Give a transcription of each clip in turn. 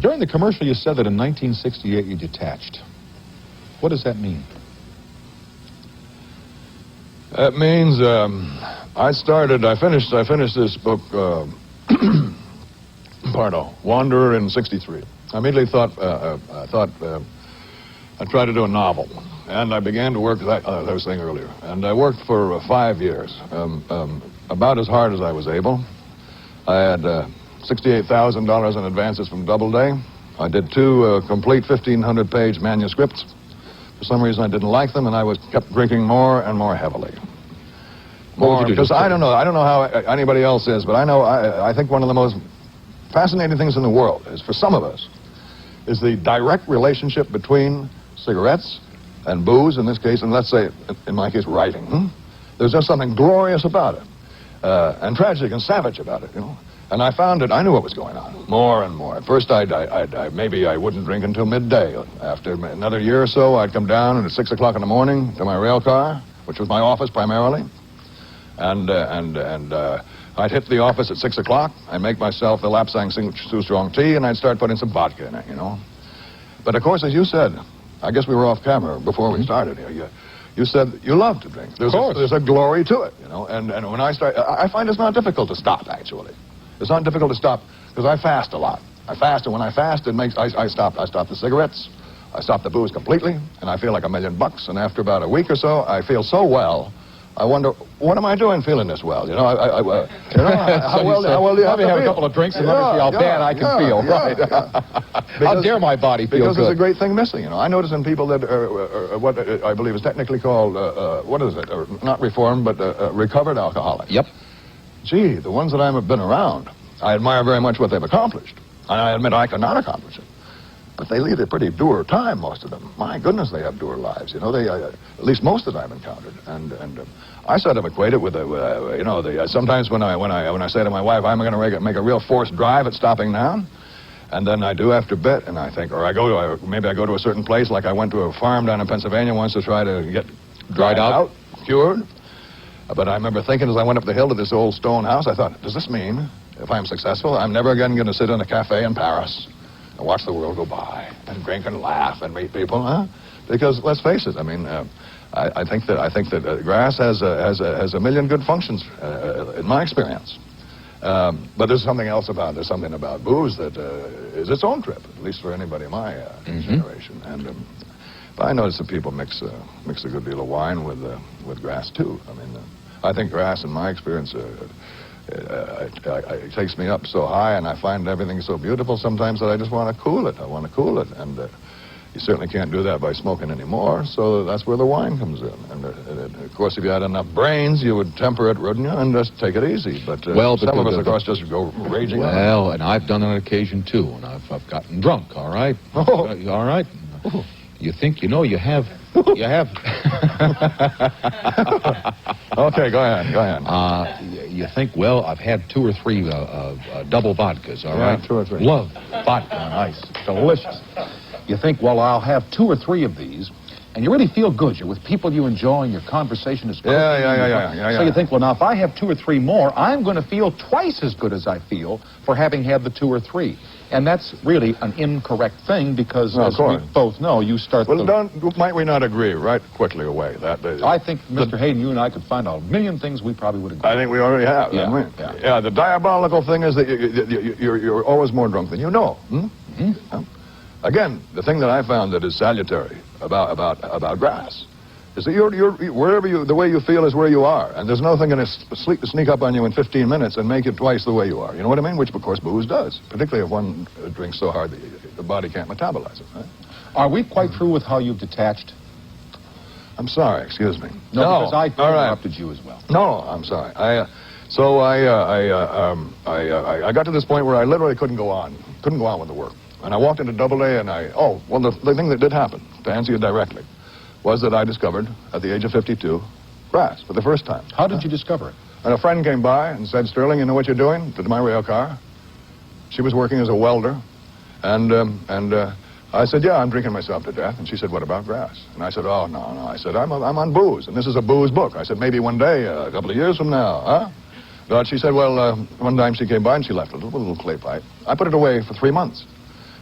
During the commercial, you said that in 1968 you detached. What does that mean? That means I finished this book, Wanderer in '63. I immediately thought I'd try to do a novel. And I began to work, as I was saying earlier, and I worked for 5 years, about as hard as I was able. I had $68,000 in advances from Doubleday. I did 2 complete 1,500-page manuscripts. For some reason, I didn't like them, and I kept drinking more and more heavily. Because I don't know how anybody else is, but I think one of the most fascinating things in the world is, for some of us, is the direct relationship between cigarettes and booze, in this case, and let's say, in my case, writing. There's just something glorious about it, and tragic and savage about it, you know. And I found it, I knew what was going on, more and more. At first, maybe I wouldn't drink until midday. After another year or so, I'd come down at 6 o'clock in the morning to my rail car, which was my office primarily, and I'd hit the office at 6 o'clock. I'd make myself the Lapsang Too Strong tea, and I'd start putting some vodka in it, you know. But of course, as you said, I guess we were off camera before we started here. You said you love to drink. There's a glory to it, you know. And when I find it's not difficult to stop, actually. It's not difficult to stop because I fast a lot. I fast, and when I fast, I stop the cigarettes, I stop the booze completely, and I feel like $1,000,000. And after about a week or so, I feel so well. I wonder, what am I doing feeling this well? You know, how well do you have to feel? Let me have a couple of drinks and let me see how bad I can feel. Right. How dare my body feel because good? There's a great thing missing, you know. I notice in people that what I believe is technically called, what is it? Not reformed, but recovered alcoholics. Yep. Gee, the ones that I've been around, I admire very much what they've accomplished. And I admit I cannot accomplish it. But they lead a pretty dour time, most of them. My goodness, they have dour lives. You know, at least most that I've encountered. And I sort of equate it with, you know, sometimes when I say to my wife, I'm going to make a real forced drive at stopping now, and then I do after a bit, and I think, or maybe I go to a certain place, like I went to a farm down in Pennsylvania once to try to get dried out, cured. But I remember thinking as I went up the hill to this old stone house, I thought, does this mean, if I'm successful, I'm never again going to sit in a cafe in Paris and watch the world go by and drink and laugh and meet people, huh? Because let's face it, I mean, I think that grass has a million good functions in my experience. But there's something else about booze that is its own trip, at least for anybody in my generation. And but I notice that people mix a good deal of wine with grass too. I mean, I think grass, in my experience, it takes me up so high, and I find everything so beautiful sometimes that I just want to cool it. I want to cool it, and you certainly can't do that by smoking anymore, so that's where the wine comes in. And of course, if you had enough brains, you would temper it, wouldn't you, and just take it easy. But some of us, of course, just go raging on. Well, and I've done it on occasion, too, and I've gotten drunk, all right? Oh. All right? Oh. You think, you know, you have... Okay, go ahead. You think, well, I've had 2 or 3 double vodkas, all right? 2 or 3. Love vodka on ice. Delicious. You think, well, I'll have 2 or 3 of these, and you really feel good. You're with people you enjoy, and your conversation is... Yeah. So you think, well, now, if I have 2 or 3 more, I'm going to feel twice as good as I feel for having had the 2 or 3. And that's really an incorrect thing, because, as we both know, you start... Well, might we not agree right quickly away? I think, Mr. Hayden, you and I could find out a million things we probably would agree. I think we already have, haven't we? Yeah, the diabolical thing is that you're always more drunk than you know. Again, the thing that I found that is salutary about grass is that the way you feel is where you are, and there's nothing going to sneak up on you in 15 minutes and make you twice the way you are. You know what I mean? Which, of course, booze does, particularly if one drinks so hard that the body can't metabolize it. Right? Are we quite through with how you've detached? I'm sorry. Excuse me. No, because I interrupted you as well. No, I'm sorry. I got to this point where I literally couldn't go on with the work. And I walked into Doubleday, and the thing that did happen, to answer you directly, was that I discovered, at the age of 52, grass for the first time. How did you discover it? And a friend came by and said, Sterling, you know what you're doing? To my rail car. She was working as a welder. And I said, yeah, I'm drinking myself to death. And she said, what about grass? And I said, oh, no. I said, I'm on booze, and this is a booze book. I said, maybe one day, a couple of years from now, huh? But she said, well, one time she came by and she left a little clay pipe. I put it away for 3 months.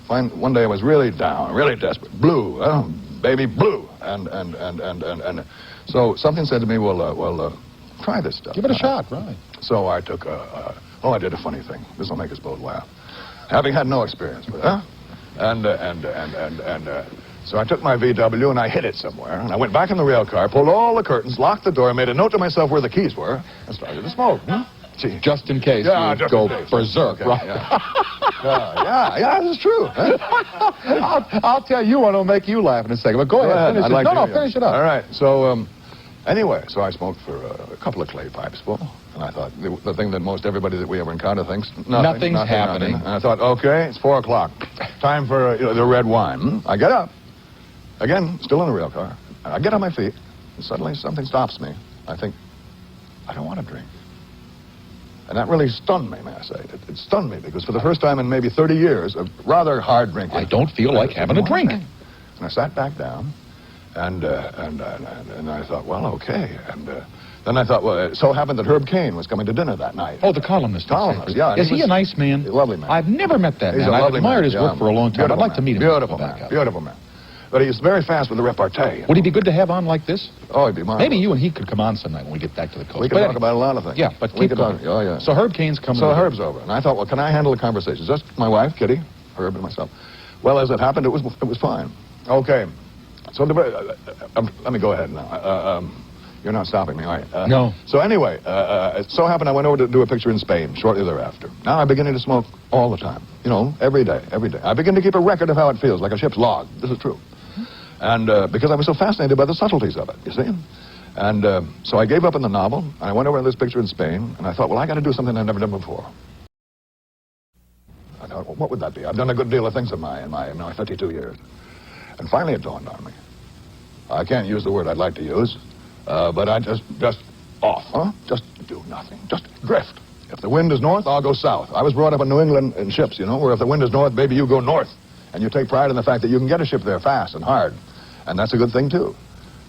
one day I was really down, really desperate. Blue, baby, blue. And so something said to me, well, try this stuff. Give it a shot, right. So I took I did a funny thing. This will make us both laugh. Having had no experience with it, so I took my VW and I hid it somewhere. And I went back in the rail car, pulled all the curtains, locked the door, made a note to myself where the keys were, and started to smoke. Gee, just in case you go berserk, right? Yeah, this is true. I'll tell you one will make you laugh in a second. But go ahead. Finish it. Finish it up. All right. So, anyway, so I smoked for a couple of clay pipes full. And I thought, the thing that most everybody that we ever encounter thinks, nothing's happening. And I thought, okay, it's 4 o'clock. Time for the red wine. I get up. Again, still in the rail car. And I get on my feet. And suddenly something stops me. I think, I don't want to drink. And that really stunned me, may I say. It stunned me because for the first time in maybe 30 years of rather hard drinking, I don't feel like having a drink. And I sat back down, and I thought, well, okay. And then I thought, well, it so happened that Herb Cain was coming to dinner that night. Oh, the columnist. Yeah. Is he a nice man? A lovely man. I've never met that man. I've admired his work for a long time. I'd like to meet him. Beautiful man. Beautiful man. But he's very fast with the repartee. Would he be good to have on like this? Oh, he'd be marvelous. Maybe you and he could come on some night when we get back to the coast. We could talk about a lot of things. Yeah, but keep going. Oh, yeah. So Herb Cain's coming. So Herb's over. And I thought, well, can I handle the conversation? Just my wife, Kitty, Herb, and myself. Well, as it happened, it was fine. Okay. So let me go ahead now. You're not stopping me, are you? No. So anyway, it so happened I went over to do a picture in Spain shortly thereafter. Now I'm beginning to smoke all the time. You know, every day. I begin to keep a record of how it feels, like a ship's log. This is true. And because I was so fascinated by the subtleties of it, you see? And so I gave up on the novel, and I went over to this picture in Spain, and I thought, well, I got to do something I've never done before. I thought, well, what would that be? I've done a good deal of things in my 32 years. And finally it dawned on me. I can't use the word I'd like to use, but I just off, huh? Just do nothing. Just drift. If the wind is north, I'll go south. I was brought up in New England in ships, you know, where if the wind is north, baby, you go north. And you take pride in the fact that you can get a ship there fast and hard. And that's a good thing, too.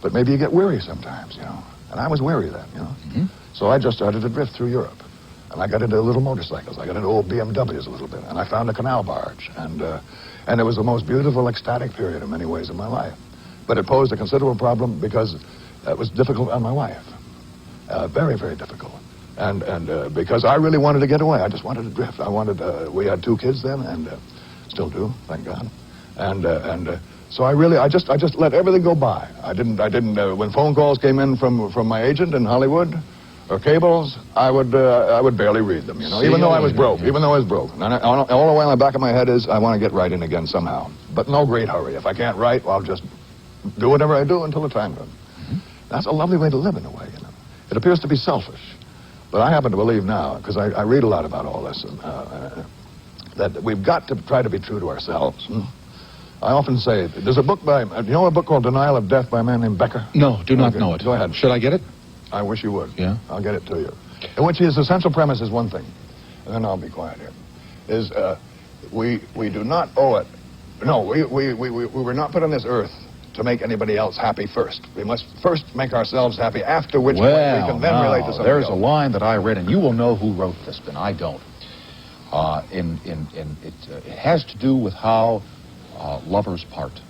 But maybe you get weary sometimes, you know. And I was weary then, you know. Mm-hmm. So I just started to drift through Europe. And I got into little motorcycles. I got into old BMWs a little bit. And I found a canal barge. And it was the most beautiful, ecstatic period in many ways in my life. But it posed a considerable problem because it was difficult on my wife. Very, very difficult. And because I really wanted to get away. I just wanted to drift. We had 2 kids then, and still do, thank God. So I just let everything go by. I didn't when phone calls came in from my agent in Hollywood or cables, I would barely read them, you know, even though I was broke. And all the while in the back of my head is I want to get writing again somehow. But no great hurry. If I can't write, well, I'll just do whatever I do until the time comes. Mm-hmm. That's a lovely way to live in a way, you know. It appears to be selfish. But I happen to believe now, because I read a lot about all this, that we've got to try to be true to ourselves. I often say, there's a book do you know a book called Denial of Death by a man named Becker? No, do not know it. Go ahead. Should I get it? I wish you would. Yeah? I'll get it to you. In which his essential premise is one thing, and then I'll be quiet here, is we do not owe it. No, we were not put on this earth to make anybody else happy first. We must first make ourselves happy, after which point we can then relate to somebody there's else. A line that I read, and you will know who wrote this, but I don't. It has to do with how lovers part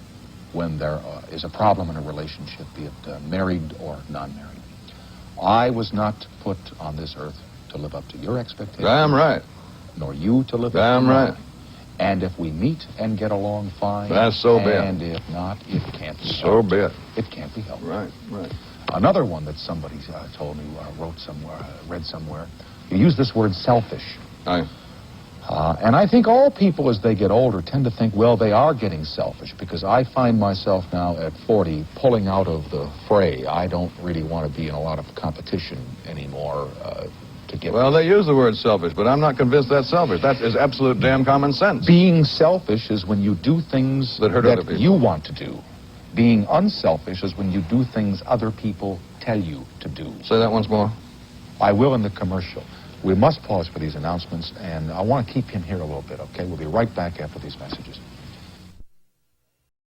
when there is a problem in a relationship, be it married or non-married. I was not put on this earth to live up to your expectations. Damn right. Nor you to live up to Damn right. mine. And if we meet and get along fine, that's so be it. And if not, it can't be helped. So be it. It can't be helped. Right. Another one that somebody told me, wrote somewhere, read somewhere, you use this word selfish. And I think all people as they get older tend to think, well, they are getting selfish, because I find myself now at 40 pulling out of the fray. I don't really want to be in a lot of competition anymore to get... Well, they use the word selfish, but I'm not convinced that's selfish. That is absolute damn common sense. Being selfish is when you do things that hurt other people. You want to do. Being unselfish is when you do things other people tell you to do. Say that once more. I will in the commercial. We must pause for these announcements, and I want to keep him here a little bit, okay? We'll be right back after these messages.